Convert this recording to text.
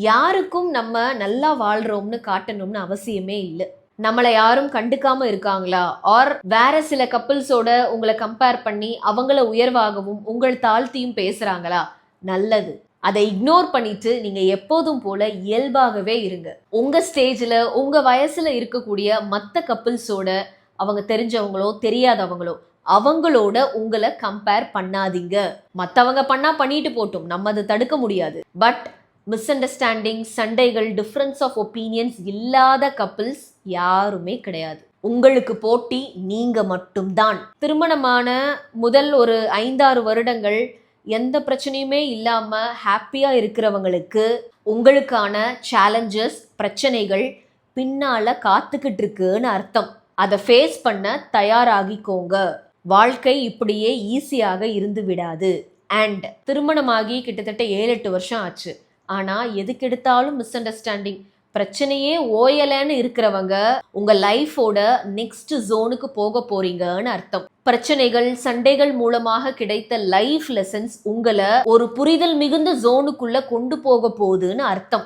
யாருக்கும் நம்ம நல்லா வாழ்றோம்னு காட்டணும்னு அவசியமே இல்லை. நம்மளை யாரும் கண்டுக்காம இருக்காங்களா, ஆர் வேற சில கப்பிள்ஸோட உங்களை கம்பேர் பண்ணி அவங்கள உயர்வாகவும் உங்கள் தாழ்த்தியும் பேசுறாங்களா, நல்லது. அதை இக்னோர் பண்ணிட்டு நீங்க எப்போதும் போல இயல்பாகவே இருங்க. உங்க ஸ்டேஜ்ல உங்க வயசுல இருக்கக்கூடிய மற்ற கப்பிள்ஸோட, அவங்க தெரிஞ்சவங்களோ தெரியாதவங்களோ, அவங்களோட உங்களை கம்பேர் பண்ணாதீங்க. மற்றவங்க பண்ணா பண்ணிட்டு போட்டும், நம்ம அதை தடுக்க முடியாது. பட் மிஸ் அண்டர்ஸ்டாண்டிங், சண்டைகள், டிஃப்ரென்ஸ் ஆஃப் ஒப்பீனியன்ஸ் இல்லாத கப்பிள்ஸ் யாருமே கிடையாது. உங்களுக்கு போட்டி நீங்க மட்டும்தான். திருமணமான முதல் ஒரு 5-6 வருடங்கள் எந்த பிரச்சனையுமே இல்லாம ஹாப்பியா இருக்கிறவங்களுக்கு உங்களுக்கான சேலஞ்சஸ், பிரச்சனைகள் பின்னால காத்துக்கிட்டு இருக்குன்னு அர்த்தம். அதை ஃபேஸ் பண்ண தயாராகிக்கோங்க. வாழ்க்கை இப்படியே ஈஸியாக இருந்து விடாது. அண்ட் திருமணமாகி கிட்டத்தட்ட 7-8 வருஷம் ஆச்சு. ஆனா எதுக்கு எடுத்தாலும் மிஸ் அண்டர்ஸ்டாண்டிங், பிரச்சனையே ஓயலன்னு இருக்கிறவங்க உங்க லைஃபோட நெக்ஸ்ட் ஜோனுக்கு போக போறீங்கன்னு அர்த்தம். பிரச்சனைகள், சண்டைகள் மூலமாக கிடைத்த லைஃப் லெசன்ஸ் உங்களை ஒரு புரிதல் மிகுந்த ஜோனுக்குள்ள கொண்டு போக போகுதுன்னு அர்த்தம்.